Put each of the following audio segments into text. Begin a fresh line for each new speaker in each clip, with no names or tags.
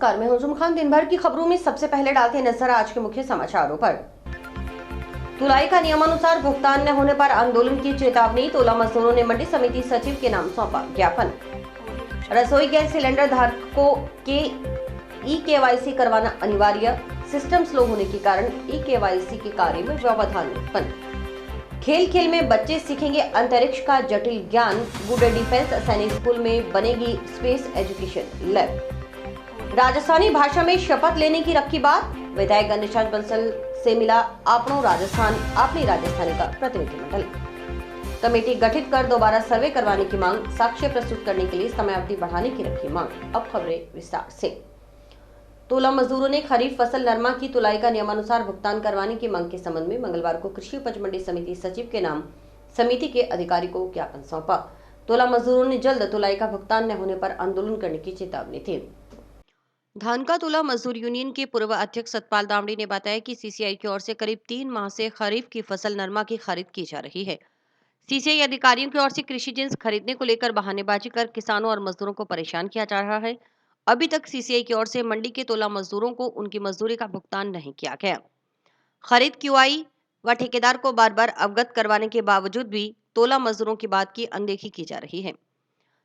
नमस्कार, मैं हुजूम खान। दिन भर की खबरों में सबसे पहले डालते हैं नजर आज के मुख्य समाचारों पर। तुलाई का नियमानुसार भुगतान न होने पर आंदोलन की चेतावनी। तोला मजदूरों ने मंडी समिति सचिव के नाम सौंपा ज्ञापन। रसोई गैस सिलेंडर धारकों के ई-केवाईसी करवाना अनिवार्य। सिस्टम स्लो होने के कारण ई-केवाईसी के कार्य में व्यवधान उत्पन्न। खेल खेल में बच्चे सीखेंगे अंतरिक्ष का जटिल ज्ञान। बूडे डिफेंस सैनिक स्कूल में बनेगी स्पेस एजुकेशन लैब। राजस्थानी भाषा में शपथ लेने की रखी बात। विधायक निशांत बंसल से मिला आपनो राजस्थान अपनी राजस्थानी का प्रतिनिधिमंडल। कमेटी गठित कर दोबारा सर्वे करवाने की मांग। साक्ष्य प्रस्तुत करने के लिए समयावधि बढ़ाने की रखी मांग। अब खबरें विस्तार से। तोला मजदूरों ने खरीफ फसल नरमा की तुलाई का नियमानुसार भुगतान करवाने की मांग के संबंध में मंगलवार को कृषि उपज मंडी समिति सचिव के नाम समिति के अधिकारी को ज्ञापन सौंपा। तोला मजदूरों ने जल्द तुलाई का भुगतान न होने पर आंदोलन करने की चेतावनी थी। धान का तोला मजदूर यूनियन के पूर्व अध्यक्ष सतपाल दामड़ी ने बताया कि सीसीआई की ओर से करीब 3 माह से खरीफ की फसल नरमा की खरीद की जा रही है। सीसीआई अधिकारियों की ओर से कृषि जिन्स खरीदने को लेकर बहानेबाजी कर किसानों और मजदूरों को परेशान किया जा रहा है। अभी तक सीसीआई की ओर से मंडी के तोला मजदूरों को उनकी मजदूरी का भुगतान नहीं किया गया। खरीद क्यूआई व ठेकेदार को बार बार अवगत करवाने के बावजूद भी तोला मजदूरों की बात की अनदेखी की जा रही है।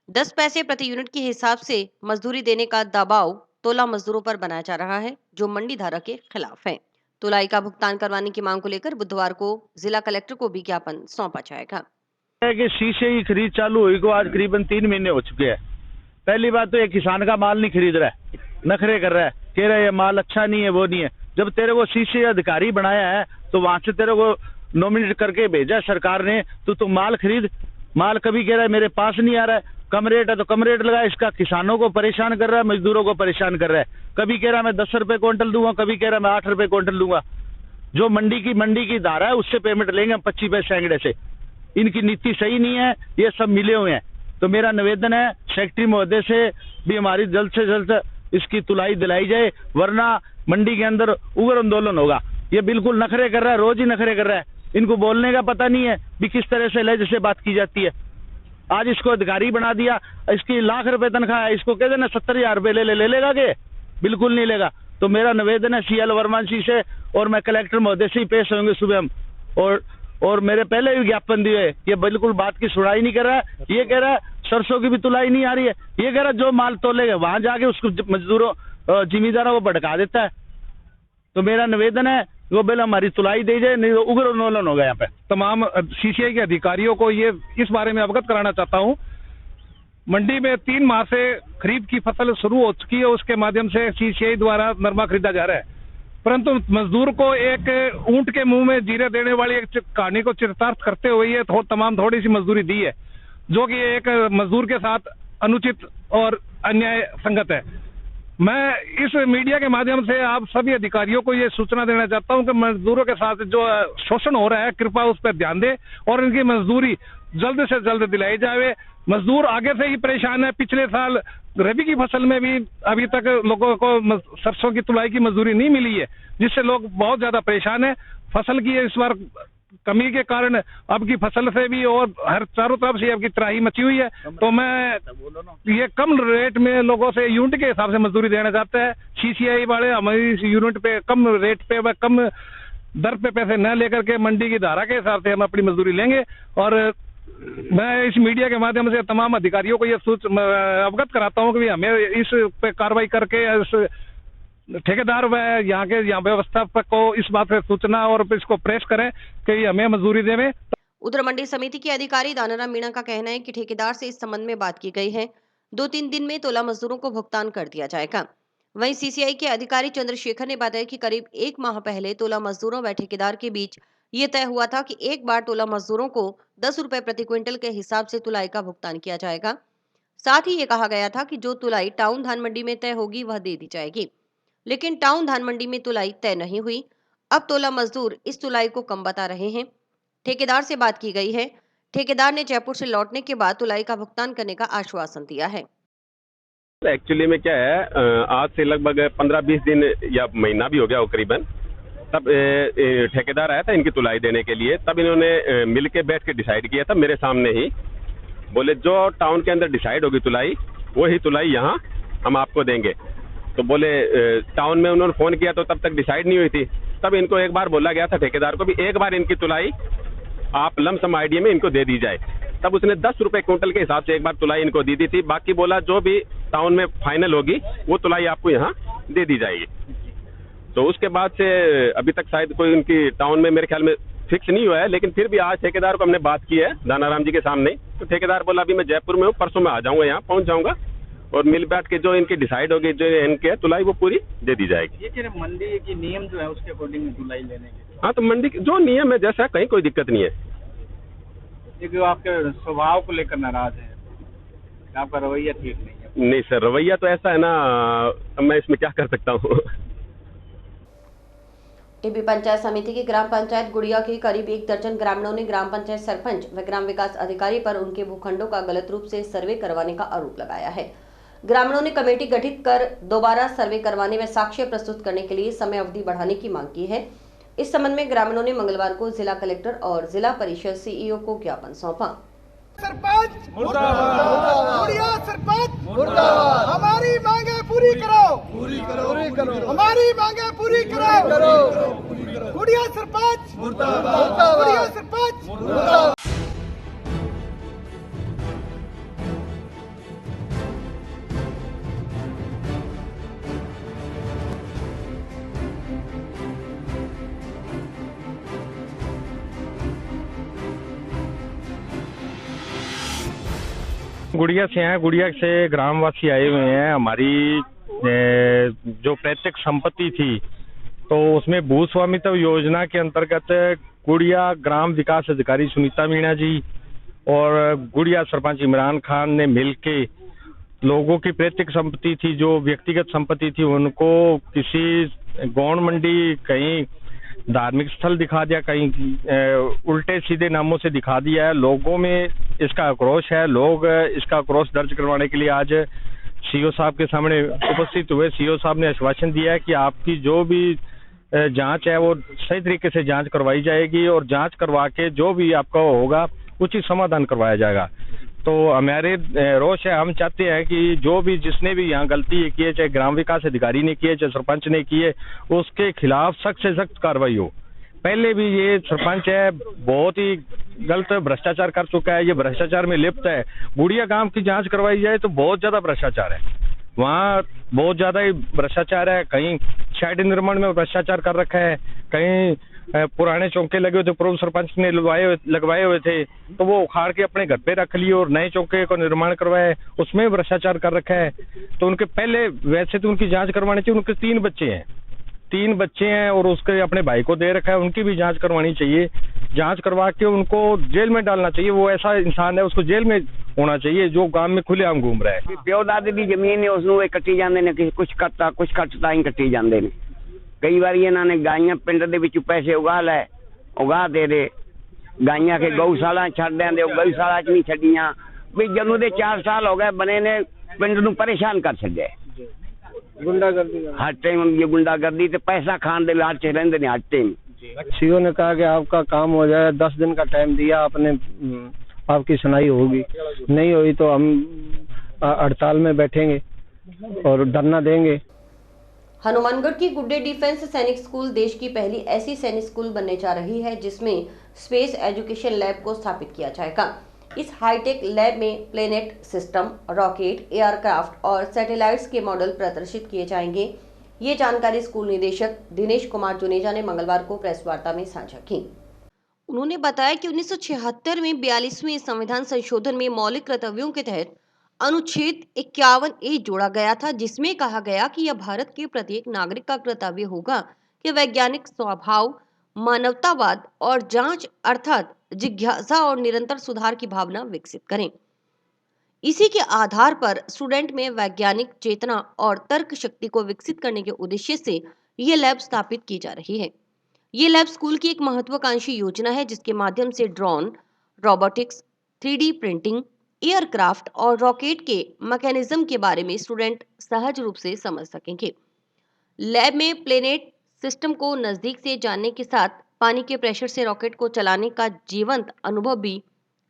10 पैसे प्रति यूनिट के हिसाब से मजदूरी देने का दबाव तोला मजदूरों पर बनाया जा रहा है, जो मंडी धारक के खिलाफ है। तुलाई का भुगतान करवाने की मांग को लेकर बुधवार को जिला कलेक्टर को भी ज्ञापन सौंपा जाएगा।
कि शीशे की खरीद चालू हुई को आज करीबन 3 महीने हो चुके हैं। पहली बात तो ये किसान का माल नहीं खरीद रहा है, नखरे कर रहा है, कह रहा है ये माल अच्छा नहीं है, वो नहीं है। जब तेरे को शीशे अधिकारी बनाया है तो वहां से तेरे को नॉमिनेट करके भेजा सरकार ने, तो तू माल खरीद। माल कभी कह रहा है मेरे पास नहीं आ रहा है, कम रेट है तो कम रेट लगा। इसका किसानों को परेशान कर रहा है, मजदूरों को परेशान कर रहा है। कभी कह रहा है मैं 10 रुपए क्विंटल दूंगा, कभी कह रहा है मैं 8 रुपए क्विंटल दूंगा। जो मंडी की धारा है उससे पेमेंट लेंगे हम 25 पैसे सैकड़े से। इनकी नीति सही नहीं है, ये सब मिले हुए हैं। तो मेरा निवेदन है सेक्रेटरी महोदय से भी हमारी जल्द से जल्द इसकी तुलाई दिलाई जाए, वरना मंडी के अंदर उग्र आंदोलन होगा। ये बिल्कुल नखरे कर रहा है, रोज ही नखरे कर रहा है। इनको बोलने का पता नहीं है भी किस तरह से लहजे से बात की जाती है। आज इसको अधिकारी बना दिया, इसकी लाख रुपए तनख्वाह है, इसको कह देना 70,000 रुपए ले लेगा के? बिल्कुल नहीं लेगा। तो मेरा निवेदन है सीएल वर्मा जी से, और मैं कलेक्टर महोदय से ही पेश होंगे सुबह हम। और मेरे पहले भी ज्ञापन दिए, ये बिल्कुल बात की सुनाई नहीं कर रहा है। ये कह रहा है सरसों की भी तुलाई नहीं आ रही है। ये कह रहा है जो माल तोलेगा वहां जाके उसको मजदूरों जिम्मेदारों को भड़का देता है। तो मेरा निवेदन है वो बिल हमारी तुलाई दी जाए, नहीं तो उग्र आंदोलन होगा। यहाँ पे
तमाम सीसीआई के अधिकारियों को ये इस बारे में अवगत कराना चाहता हूँ, मंडी में 3 माह से खरीफ की फसल शुरू हो चुकी है, उसके माध्यम से सीसीआई द्वारा नरमा खरीदा जा रहा है, परंतु मजदूर को एक ऊंट के मुंह में जीरे देने वाली एक कहानी को चरितार्थ करते हुए ये तमाम थोड़ी सी मजदूरी दी है, जो कि एक मजदूर के साथ अनुचित और अन्याय संगत है। मैं इस मीडिया के माध्यम से आप सभी अधिकारियों को ये सूचना देना चाहता हूं कि मजदूरों के साथ जो शोषण हो रहा है कृपया उस पर ध्यान दें और इनकी मजदूरी जल्द से जल्द दिलाई जाए। मजदूर आगे से ही परेशान है। पिछले साल रबी की फसल में भी अभी तक लोगों को सरसों की तुलाई की मजदूरी नहीं मिली है, जिससे लोग बहुत ज्यादा परेशान है। फसल की इस बार कमी के कारण अब की फसल से भी और हर चारों तरफ से अब की त्राही मची हुई है। तो मैं ये कम रेट में लोगों से यूनिट के हिसाब से मजदूरी देना चाहता है। सीसीआई वाले हमारी यूनिट पे कम रेट पे व कम दर पे पैसे न लेकर के मंडी की धारा के हिसाब से हम अपनी मजदूरी लेंगे। और मैं इस मीडिया के माध्यम से तमाम अधिकारियों को ये अवगत कराता हूँ कि हमें इस पे कार्रवाई करके इस ठेकेदार व यहाँ व्यवस्थापक को इस बात से सूचना और इसको प्रेस करें कि हमें मजदूरी देवे।
उधर मंडी समिति के अधिकारी दानाराम मीणा का कहना है कि ठेकेदार से इस संबंध में बात की गई है। 2-3 दिन में तोला मजदूरों को भुगतान कर दिया जाएगा। वहीं सीसीआई के अधिकारी चंद्रशेखर ने बताया कि करीब 1 माह पहले तोला मजदूरों व ठेकेदार के बीच ये तय हुआ था कि एक बार तोला मजदूरों को 10 रुपए प्रति क्विंटल के हिसाब से तुलाई का भुगतान किया जाएगा। साथ ही ये कहा गया था कि जो तुलाई टाउन धान मंडी में तय होगी वह दे दी जाएगी, लेकिन टाउन धान मंडी में तुलाई तय नहीं हुई। अब तोला मजदूर इस तुलाई को कम बता रहे हैं। ठेकेदार से बात की गई है। ठेकेदार ने जयपुर से लौटने के बाद तुलाई का भुगतान करने का आश्वासन दिया है।
एक्चुअली में क्या है, आज से लगभग 15-20 दिन या महीना भी हो गया हो करीबन, तब ठेकेदार आया था इनकी तुलाई देने के लिए। तब इन्होंने मिल के बैठ के डिसाइड किया था मेरे सामने ही। बोले जो टाउन के अंदर डिसाइड होगी तुलाई, वही तुलाई यहाँ हम आपको देंगे। तो बोले टाउन में उन्होंने फ़ोन किया तो तब तक डिसाइड नहीं हुई थी। तब इनको एक बार बोला गया था ठेकेदार को भी एक बार इनकी तुलाई आप लमसम आइडिया में इनको दे दी जाए। तब उसने 10 रुपए क्विंटल के हिसाब से एक बार तुलाई इनको दी थी। बाकी बोला जो भी टाउन में फाइनल होगी वो तुलाई आपको यहाँ दे दी जाएगी। तो उसके बाद से अभी तक शायद कोई उनकी टाउन में मेरे ख्याल में फिक्स नहीं हुआ है, लेकिन फिर भी आज ठेकेदार को हमने बात की है दानाराम जी के सामने। तो ठेकेदार बोला अभी मैं जयपुर में हूँ, परसों मैं आ जाऊँगा, यहाँ पहुँच जाऊँगा और मिल बैठ के जो इनकी डिसाइड होगी, जो इनके तुलाई वो पूरी दे दी जाएगी।
ये सिर्फ मंडी की नियम जो है उसके अकॉर्डिंग तुलाई लेने के,
हाँ, तो मंडी की जो नियम है जैसा कहीं कोई दिक्कत नहीं है।
क्योंकि वो आपके स्वभाव को लेकर नाराज है, आपका रवैया ठीक नहीं है।
नहीं सर, रवैया तो ऐसा है ना, अब मैं इसमें क्या कर सकता हूँ।
टिब्बी पंचायत समिति की ग्राम पंचायत गुड़िया के करीब 1 दर्जन ग्रामीणों ने ग्राम पंचायत सरपंच व ग्राम विकास अधिकारी पर उनके भूखंडों का गलत रूप से सर्वे करवाने का आरोप लगाया है। ग्रामीणों ने कमेटी गठित कर दोबारा सर्वे करवाने व साक्ष्य प्रस्तुत करने के लिए समय अवधि बढ़ाने की मांग की है। इस संबंध में ग्रामीणों ने मंगलवार को जिला कलेक्टर और जिला परिषद सीईओ को ज्ञापन सौंपा।
सरपंच मुर्दाबाद, गुड़िया सरपंच मुर्दाबाद, हमारी मांगे पूरी करो, पूरी करो, हमारी मांगे पूरी करो, गुड़िया सरपंच मुर्दाबाद, गुड़िया सरपंच मुर्दाबाद।
गुड़िया से हैं, गुड़िया से ग्रामवासी आए हुए हैं। हमारी जो पैतृक संपत्ति थी तो उसमें भू स्वामित्व योजना के अंतर्गत गुड़िया ग्राम विकास अधिकारी सुनीता मीणा जी और गुड़िया सरपंच इमरान खान ने मिलके लोगों की पैतृक संपत्ति थी, जो व्यक्तिगत संपत्ति थी, उनको किसी गौण मंडी, कहीं धार्मिक स्थल दिखा दिया, कहीं उल्टे सीधे नामों से दिखा दिया है। लोगों में इसका आक्रोश है। लोग इसका आक्रोश दर्ज करवाने के लिए आज सीओ साहब के सामने उपस्थित हुए। सीओ साहब ने आश्वासन दिया है कि आपकी जो भी जांच है वो सही तरीके से जांच करवाई जाएगी और जांच करवा के जो भी आपका होगा उचित समाधान करवाया जाएगा। तो हमारे रोष है, हम चाहते हैं कि जो भी जिसने भी यहाँ गलती की है, चाहे ग्राम विकास अधिकारी ने की है, चाहे सरपंच ने की है, उसके खिलाफ सख्त से सख्त कार्रवाई हो। पहले भी ये सरपंच है बहुत ही गलत भ्रष्टाचार कर चुका है, ये भ्रष्टाचार में लिप्त है। गुड़िया गांव की जांच करवाई जाए तो बहुत ज्यादा भ्रष्टाचार है, वहाँ बहुत ज्यादा ही भ्रष्टाचार है। कहीं शेड निर्माण में भ्रष्टाचार कर रखा है, कहीं पुराने चौके लगे हुए थे, पूर्व सरपंच ने लगवाए हुए थे तो वो उखाड़ के अपने घर पे रख लिए और नए चौके को निर्माण करवाए, उसमें भ्रष्टाचार कर रखा है। तो उनके पहले वैसे तो उनकी जांच करवानी चाहिए। उनके 3 बच्चे हैं और उसके अपने भाई को दे रखा है, उनकी भी जांच करवानी चाहिए। जांच करवा के उनको जेल में डालना चाहिए। वो ऐसा इंसान है, उसको जेल में होना चाहिए जो गांव में खुलेआम घूम रहा है।
प्यो दादे की जमीन है उसनों कट्टी जाते ने, कुछ कटता ही कट्टी जाते ने। कई बार इन्होंने गाइयां पिंड दे विच पैसे उगा दे गाइयां के गौशाला छड़ देंदे, गौशाला च नहीं छड़ियां भी। जदों दे 4 साल हो गए बने ने पिंड नूं परेशान कर छड्या।
गुंडागर्दी
हर टाइम ये गुंडागर्दी ते पैसा खान दे लालच रहिंदे ने हर टाइम।
सीओ ने कहा कि आपका काम हो जाए, 10 दिन का टाइम दिया आपने, आपकी सुनाई होगी, नहीं हुई तो हम हड़ताल में बैठेंगे और धरना देंगे।
हनुमानगढ़ की गुड्डे डिफेंस सैनिक स्कूल देश की पहली ऐसी सैनिक स्कूल बनने जा रही है जिसमें स्पेस एजुकेशन लैब को स्थापित किया जाएगा। इस हाईटेक लैब में प्लेनेट सिस्टम, रॉकेट, एयरक्राफ्ट और सैटेलाइट्स के मॉडल प्रदर्शित किए जाएंगे। ये जानकारी स्कूल निदेशक दिनेश कुमार जुनेजा ने मंगलवार को प्रेस वार्ता में साझा की। उन्होंने बताया कि 1976 में 42वें संविधान संशोधन में मौलिक कर्तव्यों के तहत अनुच्छेद 51A जोड़ा गया था, जिसमें कहा गया कि यह भारत के प्रत्येक नागरिक का कर्तव्य होगा कि वैज्ञानिक स्वभाव, मानवतावाद और जांच अर्थात जिज्ञासा और निरंतर सुधार की भावना विकसित करें। इसी के आधार पर स्टूडेंट में वैज्ञानिक चेतना और तर्क शक्ति को विकसित करने के उद्देश्य से यह लैब स्थापित की जा रही है। ये लैब स्कूल की एक महत्वाकांक्षी योजना है जिसके माध्यम से drone, robotics, 3D printing, aircraft और रॉकेट के मैकेनिज्म के बारे में स्टूडेंट सहज रूप से समझ सकेंगे। लैब में प्लेनेट सिस्टम को नजदीक से जानने के साथ पानी के प्रेशर से रॉकेट को चलाने का जीवंत अनुभव भी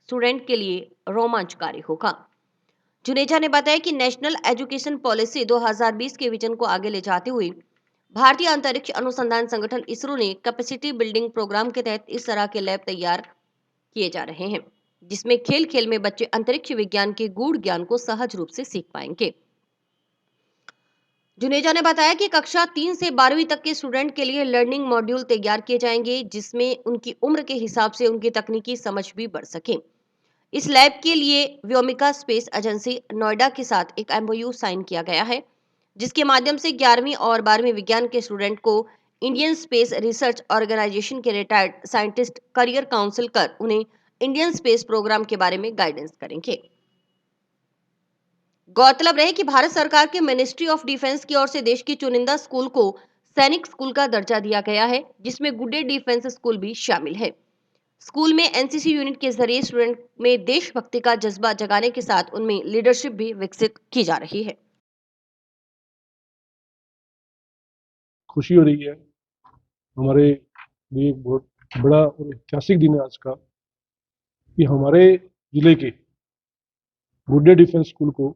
स्टूडेंट के लिए रोमांचकारी होगा। जुनेजा ने बताया कि नेशनल एजुकेशन पॉलिसी 2020 के विजन को आगे ले जाते हुए भारतीय अंतरिक्ष अनुसंधान संगठन इसरो ने कैपेसिटी बिल्डिंग प्रोग्राम के तहत इस तरह के लैब तैयार किए जा रहे हैं, जिसमें खेल खेल में बच्चे अंतरिक्ष विज्ञान के गूढ़ ज्ञान को सहज रूप से सीख पाएंगे। जुनेजा ने बताया कि कक्षा 3 से 12वीं तक के स्टूडेंट के लिए लर्निंग मॉड्यूल तैयार किए जाएंगे, जिसमें उनकी उम्र के हिसाब से उनकी तकनीकी समझ भी बढ़ सके। इस लैब के लिए व्योमिका स्पेस एजेंसी नोएडा के साथ एक MOU साइन किया गया है, जिसके माध्यम से 11वीं और 12वीं विज्ञान के स्टूडेंट को इंडियन स्पेस रिसर्च ऑर्गेनाइजेशन के रिटायर्ड साइंटिस्ट करियर काउंसिल कर उन्हें इंडियन स्पेस प्रोग्राम के बारे में गाइडेंस करेंगे। गौरतलब रहे कि भारत सरकार के मिनिस्ट्री ऑफ डिफेंस की ओर से देश की चुनिंदा स्कूल को सैनिक स्कूल का दर्जा दिया गया है, जिसमें गुड्डे डिफेंस स्कूल भी शामिल है। स्कूल में NCC यूनिट के जरिए स्टूडेंट में देशभक्ति का जज्बा जगाने के साथ उनमें लीडरशिप भी विकसित की जा रही है।
खुशी हो रही है, हमारे लिए एक बहुत बड़ा और ऐतिहासिक दिन है आज का, कि हमारे जिले के गुड्डे डिफेंस स्कूल को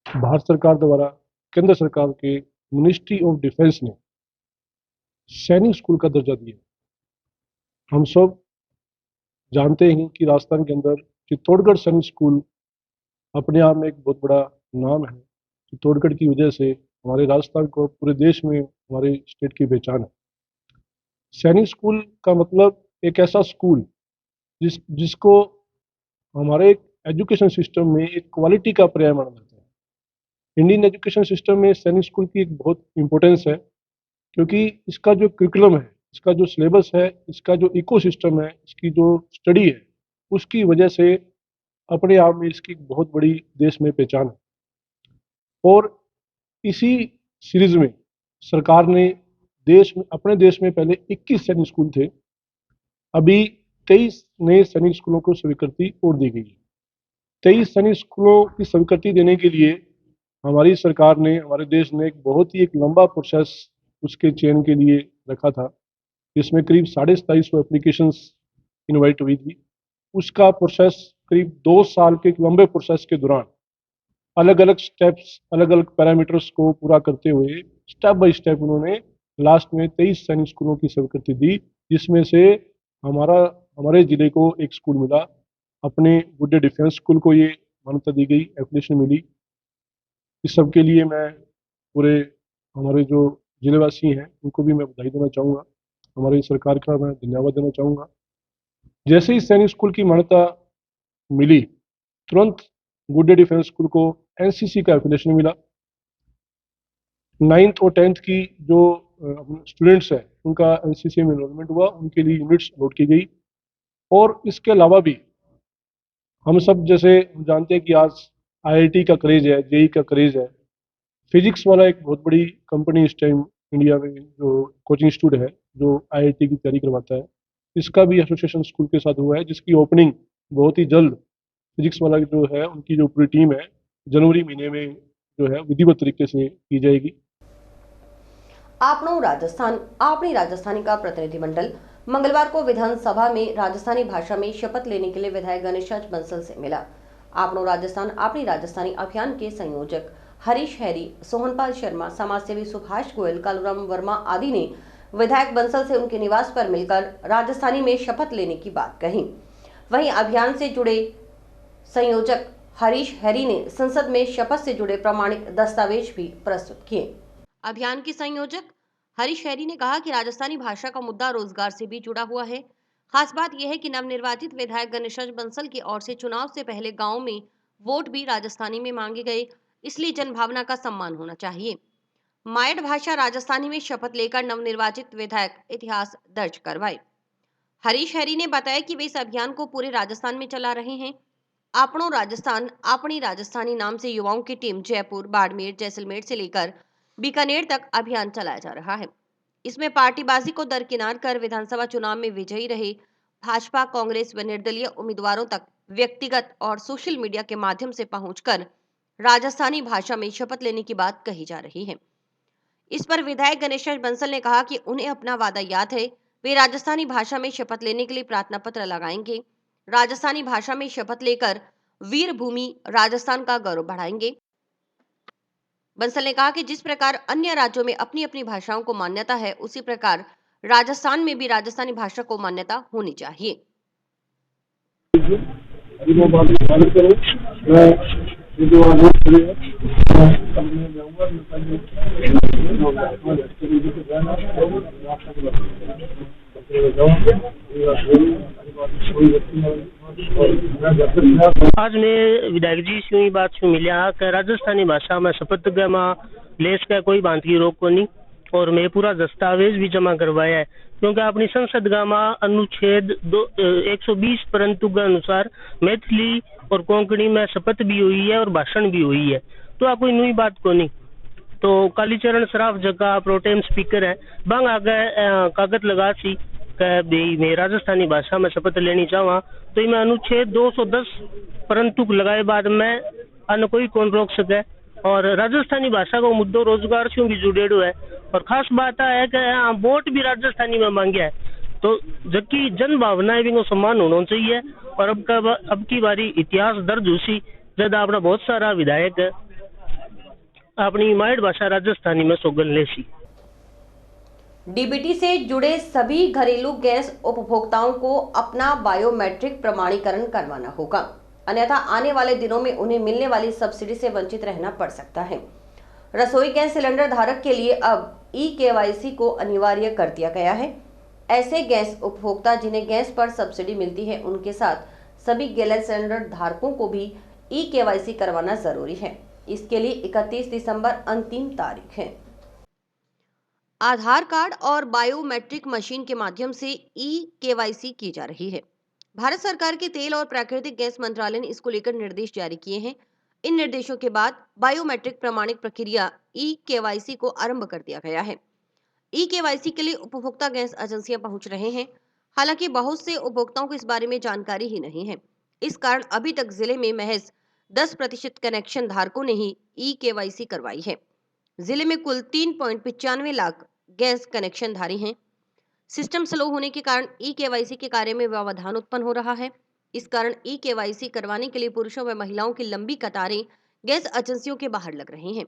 भारत सरकार द्वारा केंद्र सरकार के मिनिस्ट्री ऑफ डिफेंस ने सैनिक स्कूल का दर्जा दिया। हम सब जानते हैं कि राजस्थान के अंदर चित्तौड़गढ़ सैनिक स्कूल अपने आप में एक बहुत बड़ा नाम है। चित्तौड़गढ़ की वजह से हमारे राजस्थान को पूरे देश में हमारे स्टेट की पहचान है। सैनिक स्कूल का मतलब एक ऐसा स्कूल जिसको हमारे एजुकेशन सिस्टम में एक क्वालिटी का पर्याय माना जाता है। इंडियन एजुकेशन सिस्टम में सैनिक स्कूल की एक बहुत इम्पोर्टेंस है, क्योंकि इसका जो करिकुलम है, इसका जो सिलेबस है, इसका जो इकोसिस्टम है, इसकी जो स्टडी है, उसकी वजह से अपने आप में इसकी बहुत बड़ी देश में पहचान है। और इसी सीरीज में सरकार ने अपने देश में पहले 21 सैनिक स्कूल थे, अभी 23 नए सैनिक स्कूलों को स्वीकृति और दी गई है। 23 सैनिक स्कूलों की स्वीकृति देने के लिए हमारी सरकार ने, हमारे देश ने एक बहुत ही लंबा प्रोसेस उसके चयन के लिए रखा था, जिसमें करीब 2750 एप्लीकेशंस इनवाइट हुई थी। उसका प्रोसेस करीब 2 साल के लंबे प्रोसेस के दौरान अलग अलग स्टेप्स, अलग अलग पैरामीटर्स को पूरा करते हुए स्टेप बाय स्टेप उन्होंने लास्ट में 23 सैनिक स्कूलों की स्वीकृति दी, जिसमें से हमारे जिले को एक स्कूल मिला। अपने गुड्डे डिफेंस स्कूल को ये मान्यता दी गई, एप्लीकेशन मिली। इस सब के लिए मैं पूरे हमारे जो जिलेवासी हैं उनको भी मैं बधाई देना चाहूँगा, हमारी सरकार का मैं धन्यवाद देना चाहूँगा। जैसे ही सैनिक स्कूल की मान्यता मिली, तुरंत गुड्डे डिफेंस स्कूल को NCC का एफिलिएशन मिला। 9th और 10th की जो स्टूडेंट्स हैं उनका NCC में एनरोलमेंट हुआ, उनके लिए यूनिट्स अलॉट की गई। और इसके अलावा भी हम सब जैसे जानते हैं कि आज IIT का क्रेज है, JEE का क्रेज है। फिजिक्स वाला एक बहुत बड़ी कंपनी इस टाइम इंडिया में जो कोचिंग इंस्टीट्यूट है, जो IIT की तैयारी करवाता है, इसका भी एसोसिएशन स्कूल के साथ हुआ है, जिसकी ओपनिंग बहुत ही जल्द फिजिक्स वाला जो है उनकी जो पूरी टीम है जनवरी महीने में जो है विधिवत तरीके से की जाएगी।
आपनो राजस्थान अपनी राजस्थानी का प्रतिनिधिमंडल मंगलवार को विधानसभा में राजस्थानी भाषा में शपथ लेने के लिए विधायक गणेशराज बंसल से मिला। आपनो राजस्थान अपनी राजस्थानी अभियान के संयोजक हरीश हैरी, सोहनपाल शर्मा, समाजसेवी सुभाष गोयल, कालूराम वर्मा आदि ने विधायक बंसल से उनके निवास पर मिलकर राजस्थानी में शपथ लेने की बात कही। वहीं अभियान से जुड़े संयोजक हरीश हैरी ने संसद में शपथ से जुड़े प्रमाणित दस्तावेज भी प्रस्तुत किए। अभियान के संयोजक हरीश हैरी ने कहा कि राजस्थानी भाषा का मुद्दा रोजगार से भी जुड़ा हुआ है। खास बात यह है कि नवनिर्वाचित विधायक गणेशराज बंसल की ओर से चुनाव से पहले गांव में वोट भी राजस्थानी में मांगे गए, इसलिए जनभावना का सम्मान होना चाहिए। मायड भाषा राजस्थानी में शपथ लेकर नवनिर्वाचित विधायक इतिहास दर्ज करवाए। हरीश हैरी ने बताया कि वे इस अभियान को पूरे राजस्थान में चला रहे हैं। आपनो राजस्थान अपनी राजस्थानी नाम से युवाओं की टीम जयपुर, बाड़मेर, जैसलमेर से लेकर बीकानेर तक अभियान चलाया जा रहा है। इसमें पार्टीबाजी को दरकिनार कर विधानसभा चुनाव में विजयी रहे भाजपा, कांग्रेस व निर्दलीय उम्मीदवारों तक व्यक्तिगत और सोशल मीडिया के माध्यम से पहुंचकर राजस्थानी भाषा में शपथ लेने की बात कही जा रही है। इस पर विधायक गणेशराज बंसल ने कहा कि उन्हें अपना वादा याद है, वे राजस्थानी भाषा में शपथ लेने के लिए प्रार्थना पत्र लगाएंगे। राजस्थानी भाषा में शपथ लेकर वीर भूमि राजस्थान का गौरव बढ़ाएंगे। बंसल ने कहा कि जिस प्रकार अन्य राज्यों में अपनी अपनी भाषाओं को मान्यता है, उसी प्रकार राजस्थान में भी राजस्थानी भाषा को मान्यता होनी चाहिए।
आज मैं विधायक जी से ही बात से मिला कि राजस्थानी भाषा में शपथ में लेस का कोई बांध की रोक को नहीं, और मैं पूरा दस्तावेज भी जमा करवाया है, क्योंकि अपनी संसद में अनुच्छेद 120 परंतु के अनुसार मैथिली और कोंकणी में शपथ भी हुई है और भाषण भी हुई है, तो आप कोई नई बात को नहीं। तो कालीचरण सराफ जगह प्रोटेम स्पीकर है, बंग आगे कागज लगा सी मैं राजस्थानी भाषा में शपथ लेनी चाहवा, तो मैं अनुच्छेद 210 परंतु लगाए बाद में अन्य कोई कौन रोक सके। और राजस्थानी भाषा का मुद्दों रोजगार से भी जुड़ेड़ो है, और खास बात है कि वोट भी राजस्थानी में मांगे है, तो जबकि जन भावनाएं भी को सम्मान होना चाहिए। और अब की बारी इतिहास दर्ज हुई जब अपना बहुत सारा विधायक अपनी माइट भाषा राजस्थानी में सौगन लेसी।
डीबीटी से जुड़े सभी घरेलू गैस उपभोक्ताओं को अपना बायोमेट्रिक प्रमाणीकरण करवाना होगा, अन्यथा आने वाले दिनों में उन्हें मिलने वाली सब्सिडी से वंचित रहना पड़ सकता है। रसोई गैस सिलेंडर धारक के लिए अब ई-केवाईसी को अनिवार्य कर दिया गया है। ऐसे गैस उपभोक्ता जिन्हें गैस पर सब्सिडी मिलती है, उनके साथ सभी गैस सिलेंडर धारकों को भी ई-केवाईसी करवाना जरूरी है। इसके लिए 31 दिसंबर अंतिम तारीख है। आधार कार्ड और बायोमेट्रिक मशीन के माध्यम से ई-केवाईसी की जा रही है। भारत सरकार के तेल और प्राकृतिक गैस मंत्रालय ने इसको लेकर निर्देश जारी किए हैं। इन निर्देशों के बाद बायोमेट्रिक प्रमाणिक प्रक्रिया ई-केवाईसी को आरंभ कर दिया गया है। ई-केवाईसी के लिए उपभोक्ता गैस एजेंसियां पहुंच रहे हैं। हालांकि बहुत से उपभोक्ताओं को इस बारे में जानकारी ही नहीं है। इस कारण अभी तक जिले में महज 10% कनेक्शन धारकों ने ही ई-केवाईसी करवाई है। जिले में कुल 3.95 लाख गैस कनेक्शन धारी हैं। सिस्टम स्लो होने के कारण ई-केवाईसी के कार्य में व्यवधान उत्पन्न हो रहा है। इस कारण ई-केवाईसी करवाने के लिए पुरुषों व महिलाओं की लंबी कतारें गैस एजेंसियों के बाहर लग रही हैं।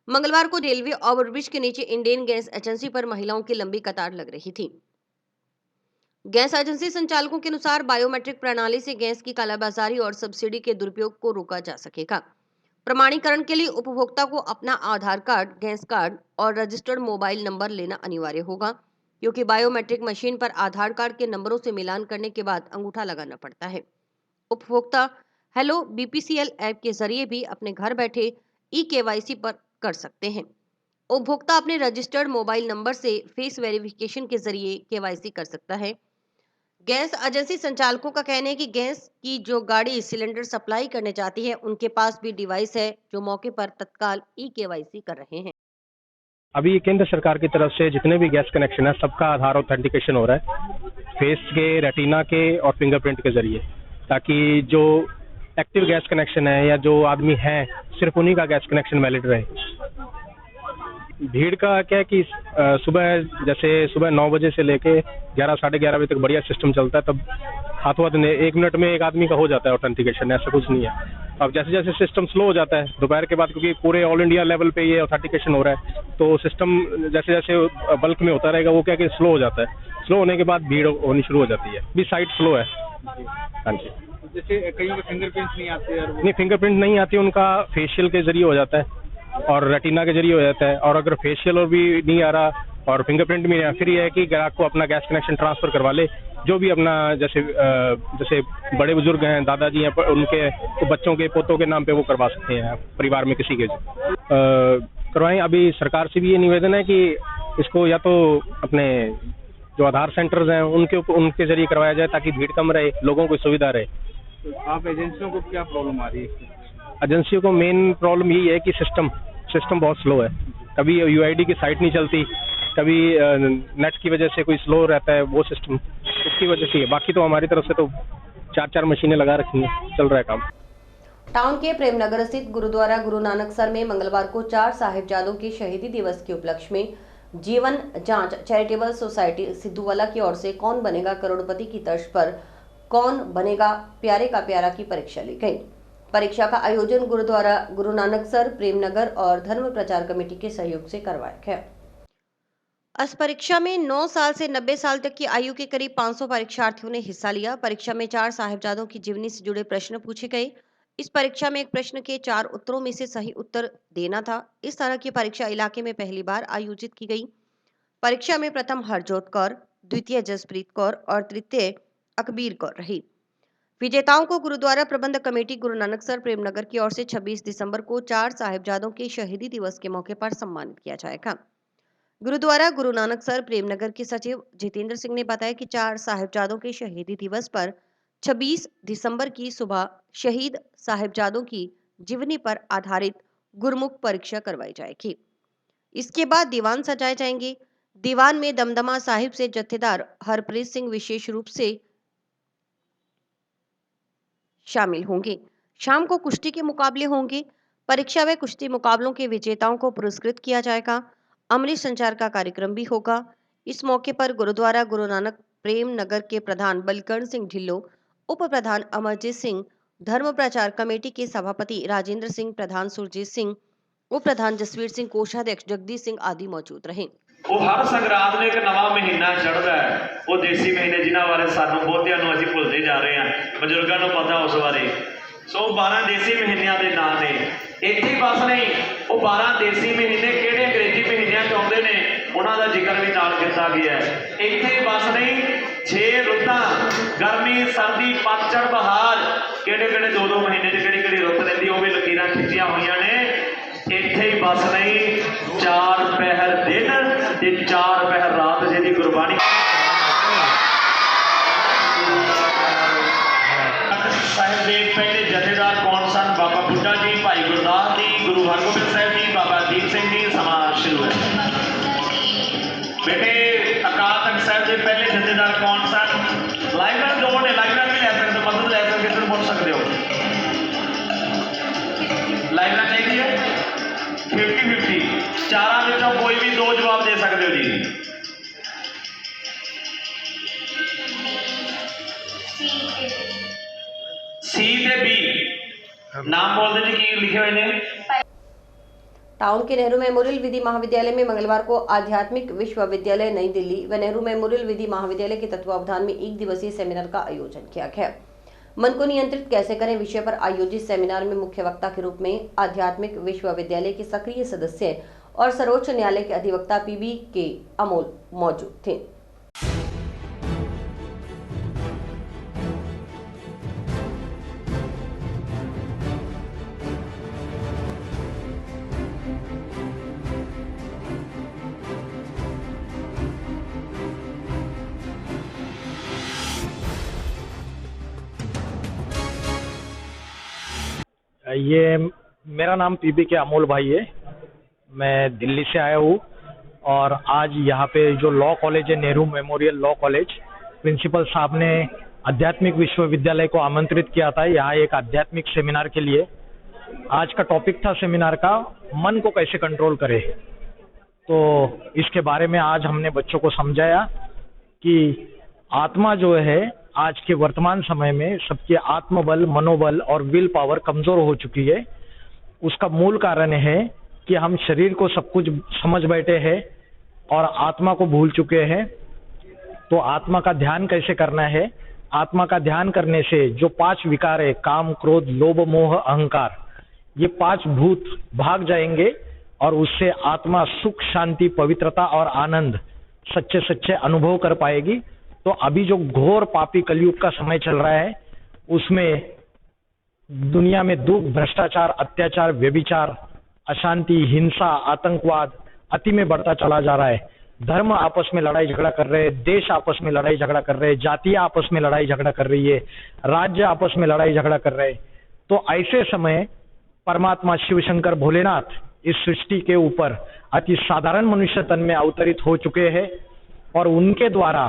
मंगलवार को रेलवे ओवरब्रिज के नीचे इंडियन गैस एजेंसी पर महिलाओं की लंबी कतार लग रही थी। गैस एजेंसी संचालकों के अनुसार बायोमेट्रिक प्रणाली से गैस की कालाबाजारी और सब्सिडी के दुरुपयोग को रोका जा सकेगा। प्रमाणीकरण के लिए उपभोक्ता को अपना आधार कार्ड, गैस कार्ड और रजिस्टर्ड मोबाइल नंबर लेना अनिवार्य होगा, क्योंकि बायोमेट्रिक मशीन पर आधार कार्ड के नंबरों से मिलान करने के बाद अंगूठा लगाना पड़ता है। उपभोक्ता हेलो बीपीसीएल ऐप के जरिए भी अपने घर बैठे ई-केवाईसी पर कर सकते हैं। उपभोक्ता अपने रजिस्टर्ड मोबाइल नंबर से फेस वेरिफिकेशन के जरिए केवाईसी कर सकता है। गैस एजेंसी संचालकों का कहना है कि गैस की जो गाड़ी सिलेंडर सप्लाई करने जाती है, उनके पास भी डिवाइस है जो मौके पर तत्काल ई-केवाईसी कर रहे हैं।
अभी केंद्र सरकार की तरफ से जितने भी गैस कनेक्शन है, सबका आधार ऑथेंटिकेशन हो रहा है फेस के, रेटिना के और फिंगरप्रिंट के जरिए, ताकि जो एक्टिव गैस कनेक्शन है या जो आदमी है सिर्फ उन्हीं का गैस कनेक्शन वैलिड रहे। भीड़ का क्या है कि सुबह 9 बजे से लेके 11 साढ़े 11 बजे तक बढ़िया सिस्टम चलता है, तब हाथों हाथ 1 मिनट में एक आदमी का हो जाता है ऑथेंटिकेशन, ऐसा कुछ नहीं है। अब जैसे जैसे सिस्टम स्लो हो जाता है दोपहर के बाद, क्योंकि पूरे ऑल इंडिया लेवल पे ये ऑथेंटिकेशन हो रहा है, तो सिस्टम जैसे जैसे बल्क में होता रहेगा वो क्या कि स्लो हो जाता है। स्लो होने के बाद भीड़ होनी शुरू हो जाती है। भी साइट स्लो है। हाँ जी,
जैसे कहीं पे फिंगरप्रिंट नहीं आते हैं?
नहीं, फिंगरप्रिंट नहीं आती, उनका फेशियल के जरिए हो जाता है और रेटिना के जरिए हो जाता है। और अगर फेशियल और भी नहीं आ रहा और फिंगरप्रिंट भी नहीं आ रहा, फिर यह है कि ग्राहक को अपना गैस कनेक्शन ट्रांसफर करवा ले, जो भी अपना जैसे बड़े बुजुर्ग हैं, दादाजी हैं, उनके तो बच्चों के पोतों के नाम पे वो करवा सकते हैं, परिवार में किसी के करवाएं। अभी सरकार से भी ये निवेदन है कि इसको या तो अपने जो आधार सेंटर्स हैं उनके जरिए करवाया जाए, ताकि भीड़ कम रहे, लोगों को सुविधा रहे।
तो आप एजेंसियों को क्या प्रॉब्लम आ रही है?
एजेंसियों को मेन प्रॉब्लम यही है कि सिस्टम बहुत स्लो है। कभी यूआईडी की साइट नहीं चलती, कभी नेट की वजह से कोई स्लो रहता है, वो सिस्टम उसकी वजह से है। बाकी तो हमारी तरफ से तो 4 मशीनें लगा रखी हैं, चल रहा है काम।
टाउन के प्रेमनगर स्थित गुरुद्वारा गुरु नानक सर में मंगलवार को 4 साहिबजादों के शहीदी दिवस के उपलक्ष्य में जीवन जांच चैरिटेबल सोसाइटी सिद्धूवाला की ओर से कौन बनेगा करोड़पति की तर्ज पर कौन बनेगा प्यारे का प्यारा की परीक्षा ली गई। परीक्षा का आयोजन गुरुद्वारा गुरु नानक सर प्रेमनगर और धर्म प्रचार कमेटी के सहयोग से करवाया गया। इस परीक्षा में 9 साल से 90 साल तक की आयु के करीब 500 परीक्षार्थियों ने हिस्सा लिया। परीक्षा में 4 साहिबजादों की जीवनी से जुड़े प्रश्न पूछे गए। इस परीक्षा में एक प्रश्न के 4 उत्तरों में से सही उत्तर देना था। इस तरह की परीक्षा इलाके में पहली बार आयोजित की गई। परीक्षा में प्रथम हरजोत कौर, द्वितीय जसप्रीत कौर और तृतीय अकबीर कौर रही। विजेताओं को गुरुद्वारा प्रबंधक कमेटी गुरु नानक सर प्रेमनगर की ओर से 26 दिसंबर को 4 साहिबजादों के शहीदी दिवस के मौके पर सम्मानित किया जाएगा। गुरुद्वारा गुरु नानक सर प्रेमनगर के सचिव जितेंद्र सिंह ने बताया कि 4 साहिबजादों के शहीदी दिवस पर 26 दिसंबर की सुबह शहीद साहिबजादों की जीवनी पर आधारित गुरमुख परीक्षा करवाई जाएगी। इसके बाद दीवान सजाए जाएंगे। दीवान में दमदमा साहिब से जत्थेदार हरप्रीत सिंह विशेष रूप से शामिल होंगे। शाम को कुश्ती के मुकाबले होंगे। परीक्षा व कुश्ती मुकाबलों के विजेताओं को पुरस्कृत किया जाएगा। अमृत संचार का कार्यक्रम भी होगा। इस मौके पर गुरुद्वारा गुरु नानक प्रेम नगर के प्रधान बलकर्ण सिंह ढिल्लो, उप प्रधान अमरजीत सिंह, धर्म प्रचार कमेटी के सभापति राजेंद्र सिंह, प्रधान सुरजीत सिंह, उप प्रधान जसवीर सिंह, कोषाध्यक्ष जगदीश सिंह आदि मौजूद रहे।
ਉਹ ਹਰ ਸੰਗਰਾਂਦ ਨੂੰ ਇੱਕ ਨਵਾਂ ਮਹੀਨਾ ਚੜ੍ਹਦਾ ਹੈ। ਉਹ ਦੇਸੀ ਮਹੀਨੇ ਜਿਨ੍ਹਾਂ ਬਾਰੇ ਸਾਨੂੰ ਬਹੁਤਿਆਂ ਨੂੰ ਅਸੀਂ ਭੁੱਲਦੇ ਜਾ ਰਹੇ ਹਾਂ, ਬਜ਼ੁਰਗਾਂ ਨੂੰ ਪਤਾ ਉਸ ਬਾਰੇ। ਸੋ 12 ਦੇਸੀ ਮਹੀਨਿਆਂ ਦੇ ਨਾਂ ਨੇ। ਇੱਥੇ ਹੀ ਬਸ ਨਹੀਂ, ਉਹ 12 ਦੇਸੀ ਮਹੀਨੇ ਕਿਹੜੇ ਅੰਗਰੇਜ਼ੀ ਮਹੀਨਿਆਂ 'ਚ ਆਉਂਦੇ ਨੇ ਉਹਨਾਂ ਦਾ ਜ਼ਿਕਰ ਵੀ ਨਾਲ ਕੀਤਾ ਗਿਆ ਹੈ। ਇੱਥੇ ਹੀ ਬਸ ਨਹੀਂ, 6 ਰੁੱਤਾਂ ਗਰਮੀ, ਸਰਦੀ, ਪਤਝੜ, ਬਹਾਰ, ਕਿਹੜੇ ਕਿਹੜੇ 2-2 ਮਹੀਨੇ 'ਚ ਕਿਹੜੀ ਕਿਹੜੀ ਰੁੱਤ ਰਹਿੰਦੀ ਉਹ ਵੀ ਲਕੀਰਾਂ ਖਿੱਚੀਆਂ ਹੋਈਆਂ ਨੇ। ਇੱਥੇ ਹੀ ਬਸ ਨਹੀਂ, 4 ਪਹਿਰ ਦਿਨ ਤੇ 4 ਪਹਿਰ ਰਾਤ ਜਿਹਦੀ ਗੁਰਬਾਣੀ ਸਾਹਿਬ ਦੇ ਪਹਿਲੇ ਜਥੇਦਾਰ ਕੌਣ ਸਨ? ਬਾਬਾ ਬੁੱਢਾ ਜੀ, ਭਾਈ ਗੁਰਦਾਸ ਜੀ, ਗੁਰੂ ਹਰਗੋਬਿੰਦ ਸਾਹਿਬ ਜੀ, ਬਾਬਾ ਦੀਪ ਸਿੰਘ ਜੀ। ਸਮਾਂ ਸ਼ੁਰੂ ਹੈ ਬੇਟੇ। ਅਕਾਲ ਤਖਤ ਸਾਹਿਬ ਦੇ ਪਹਿਲੇ ਜਥੇਦਾਰ ਕੌਣ ਸਨ? ਲਾਈਬ੍ਰੇਰੀ ਦੋ ਨੇ, ਲਾਈਬ੍ਰੇਰੀ ਵੀ ਲੈ ਸਕਦੇ ਹੋ, ਮਦਦ ਲੈ ਸਕਦੇ, ਕਿਸੇ ਨੂੰ ਪੁੱਛ ਸਕਦੇ ਹੋ। ਲਾਈਬ੍ਰੇਰੀ ਚਾਹੀਦੀ ਹੈ 50-50, ਚਾਰਾਂ ਵਿੱਚੋਂ ਕੋਈ ਵੀ 2 ਜਵਾਬ ਦੇ ਸਕਦੇ ਹੋ ਜੀ। सी ਤੇ बी नाम बोल दे जी, की लिखे हुए ने।
टाउन के नेहरू मेमोरियल विधि महाविद्यालय में मंगलवार को आध्यात्मिक विश्वविद्यालय नई दिल्ली व नेहरू मेमोरियल विधि महाविद्यालय के तत्वावधान में 1 दिवसीय सेमिनार का आयोजन किया गया। मन को नियंत्रित कैसे करें विषय पर आयोजित सेमिनार में मुख्य वक्ता के रूप में आध्यात्मिक विश्वविद्यालय के सक्रिय सदस्य और सर्वोच्च न्यायालय के अधिवक्ता PB के अमोल मौजूद थे।
ये मेरा नाम PB के अमोल भाई है। मैं दिल्ली से आया हूँ और आज यहाँ पे जो लॉ कॉलेज है, Nehru memorial law college, principal साहब ने आध्यात्मिक विश्वविद्यालय को आमंत्रित किया था यहाँ एक आध्यात्मिक सेमिनार के लिए। आज का टॉपिक था सेमिनार का, मन को कैसे कंट्रोल करें। तो इसके बारे में आज हमने बच्चों को समझाया कि आत्मा जो है आज के वर्तमान समय में सबके आत्मबल, मनोबल और विल पावर कमजोर हो चुकी है। उसका मूल कारण है कि हम शरीर को सब कुछ समझ बैठे हैं और आत्मा को भूल चुके हैं। तो आत्मा का ध्यान कैसे करना है? आत्मा का ध्यान करने से जो 5 विकार है, काम, क्रोध, लोभ, मोह, अहंकार, ये 5 भूत भाग जाएंगे और उससे आत्मा सुख, शांति, पवित्रता और आनंद सच्चे सच्चे अनुभव कर पाएगी। तो अभी जो घोर पापी कलयुग का समय चल रहा है उसमें दुनिया में दुख, भ्रष्टाचार, अत्याचार, व्यभिचार, अशांति, हिंसा, आतंकवाद अति में बढ़ता चला जा रहा है। धर्म आपस में लड़ाई झगड़ा कर रहे हैं, देश आपस में लड़ाई झगड़ा कर रहे हैं, जातियां आपस में लड़ाई झगड़ा कर रही है, राज्य आपस में लड़ाई झगड़ा कर रहे हैं। तो ऐसे समय परमात्मा शिव शंकर भोलेनाथ इस सृष्टि के ऊपर अति साधारण मनुष्य तन में अवतरित हो चुके हैं और उनके द्वारा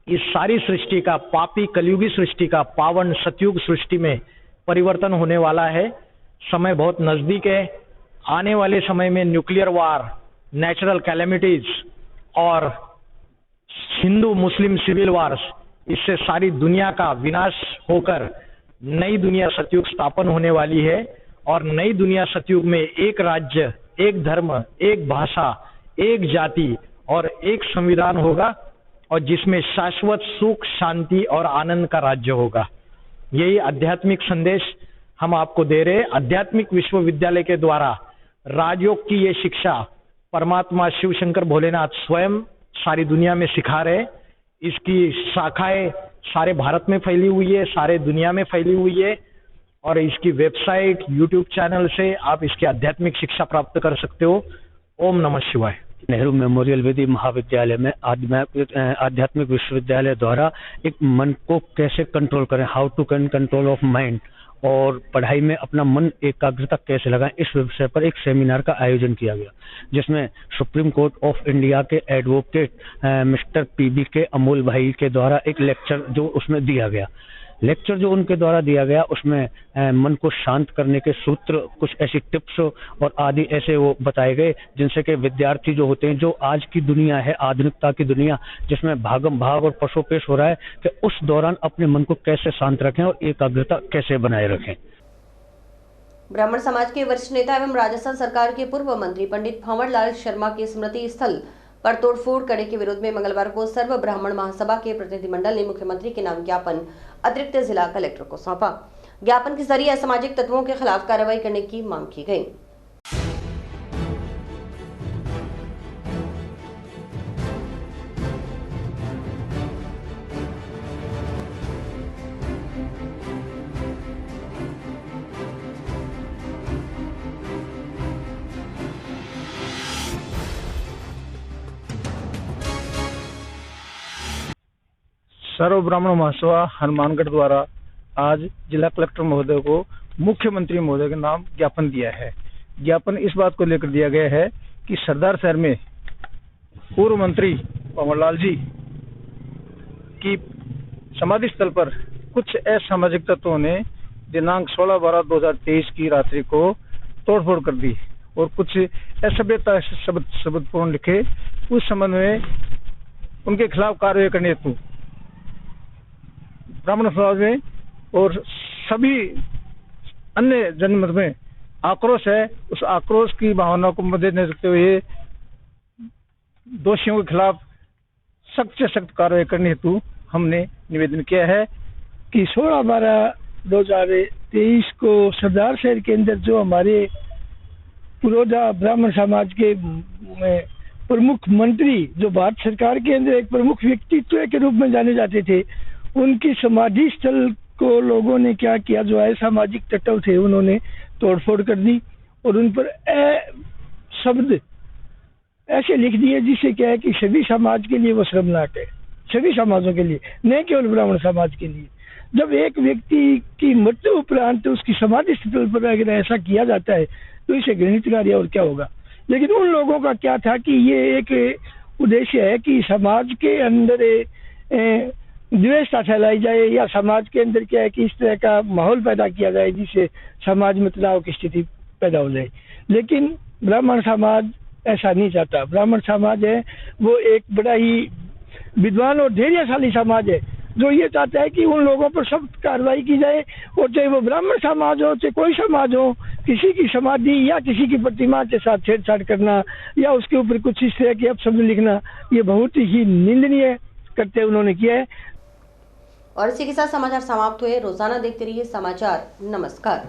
इस सारी सृष्टि का, पापी कलयुगी सृष्टि का पावन सतयुग सृष्टि में परिवर्तन होने वाला है। समय बहुत नजदीक है। आने वाले समय में न्यूक्लियर वार, नेचुरल कैलेमिटीज और हिंदू मुस्लिम सिविल वार्स, इससे सारी दुनिया का विनाश होकर नई दुनिया सतयुग स्थापन होने वाली है और नई दुनिया सतयुग में एक राज्य, एक धर्म, एक भाषा, एक जाति और एक संविधान होगा और जिसमें शाश्वत सुख, शांति और आनंद का राज्य होगा। यही आध्यात्मिक संदेश हम आपको दे रहे हैं। आध्यात्मिक विश्वविद्यालय के द्वारा राजयोग की ये शिक्षा परमात्मा शिव शंकर भोलेनाथ स्वयं सारी दुनिया में सिखा रहे। इसकी शाखाएं सारे भारत में फैली हुई है, सारे दुनिया में फैली हुई है और इसकी वेबसाइट, यूट्यूब चैनल से आप इसकी आध्यात्मिक शिक्षा प्राप्त कर सकते हो। ओम नमः शिवाय।
नेहरू मेमोरियल विधि महाविद्यालय में आध्यात्मिक विश्वविद्यालय द्वारा एक मन को कैसे कंट्रोल करें, how to control of mind, और पढ़ाई में अपना मन एकाग्रता कैसे लगाएं, इस विषय पर एक सेमिनार का आयोजन किया गया, जिसमें सुप्रीम कोर्ट ऑफ इंडिया के एडवोकेट मिस्टर पीबी के अमोल भाई के द्वारा एक लेक्चर जो उसमें दिया गया। लेक्चर जो उनके द्वारा दिया गया उसमें मन को शांत करने के सूत्र, कुछ ऐसी टिप्स और आदि ऐसे वो बताए गए जिनसे कि विद्यार्थी जो होते हैं, जो आज की दुनिया है, आधुनिकता की दुनिया जिसमें भागम भाग और पशुपेश हो रहा है, कि उस दौरान अपने मन को कैसे शांत रखें और एकाग्रता कैसे बनाए रखें।
ब्राह्मण समाज के वरिष्ठ नेता एवं राजस्थान सरकार के पूर्व मंत्री पंडित भंवरलाल शर्मा के स्मृति स्थल पर तोड़फोड़ करने के विरोध में मंगलवार को सर्व ब्राह्मण महासभा के प्रतिनिधिमंडल ने मुख्यमंत्री के नाम ज्ञापन अतिरिक्त जिला कलेक्टर को सौंपा। ज्ञापन के जरिए असामाजिक तत्वों के खिलाफ कार्रवाई करने की मांग की गई।
सर्व ब्राह्मण महासभा हनुमानगढ़ द्वारा आज जिला कलेक्टर महोदय को मुख्यमंत्री महोदय के नाम ज्ञापन दिया है। ज्ञापन इस बात को लेकर दिया गया है कि सरदार शहर में पूर्व मंत्री भंवरलाल जी की समाधि स्थल पर कुछ असामाजिक तत्वों ने दिनांक 16/12/2023 की रात्रि को तोड़फोड़ कर दी और कुछ असभ्यता शब्दपूर्ण लिखे। उस संबंध में उनके खिलाफ कार्रवाई करने हेतु ब्राह्मण समाज में और सभी अन्य जनमत में आक्रोश है। उस आक्रोश की भावना को मद्देनजर रखते हुए दोषियों के खिलाफ सख्त से सख्त कार्रवाई करने हेतु हमने निवेदन किया है कि 16/12/2023 को सरदार शहर के अंदर जो हमारे पुरोधा ब्राह्मण समाज के प्रमुख मंत्री, जो भारत सरकार के अंदर एक प्रमुख व्यक्तित्व के रूप में जाने जाते थे, उनकी समाधि स्थल को लोगों ने क्या किया, जो असामाजिक तत्व थे उन्होंने तोड़फोड़ कर दी और उन पर शब्द ऐसे लिख दिए जिससे क्या है कि सभी समाज के लिए वो शर्मनाक है, सभी समाजों के लिए, न केवल ब्राह्मण समाज के लिए। जब एक व्यक्ति की मृत्यु उपरांत उसकी समाधि स्थल पर अगर ऐसा किया जाता है तो इसे घृणित कार्य और क्या होगा। लेकिन उन लोगों का क्या था कि ये एक उद्देश्य है कि समाज के अंदर द्वेषता फैलाई जाए या समाज के अंदर क्या है कि इस तरह का माहौल पैदा किया जाए जिससे समाज में तनाव की स्थिति पैदा हो जाए। लेकिन ब्राह्मण समाज ऐसा नहीं चाहता। ब्राह्मण समाज है वो एक बड़ा ही विद्वान और धैर्यशाली समाज है जो ये चाहता है कि उन लोगों पर सख्त कार्रवाई की जाए, और चाहे वो ब्राह्मण समाज हो चाहे कोई समाज हो, किसी की समाधि या किसी की प्रतिमा के साथ छेड़छाड़ करना या उसके ऊपर कुछ इस तरह के अपशब्द लिखना, ये बहुत ही निंदनीय करते उन्होंने किया है।
और इसी के साथ समाचार समाप्त हुए। रोजाना देखते रहिए समाचार। नमस्कार।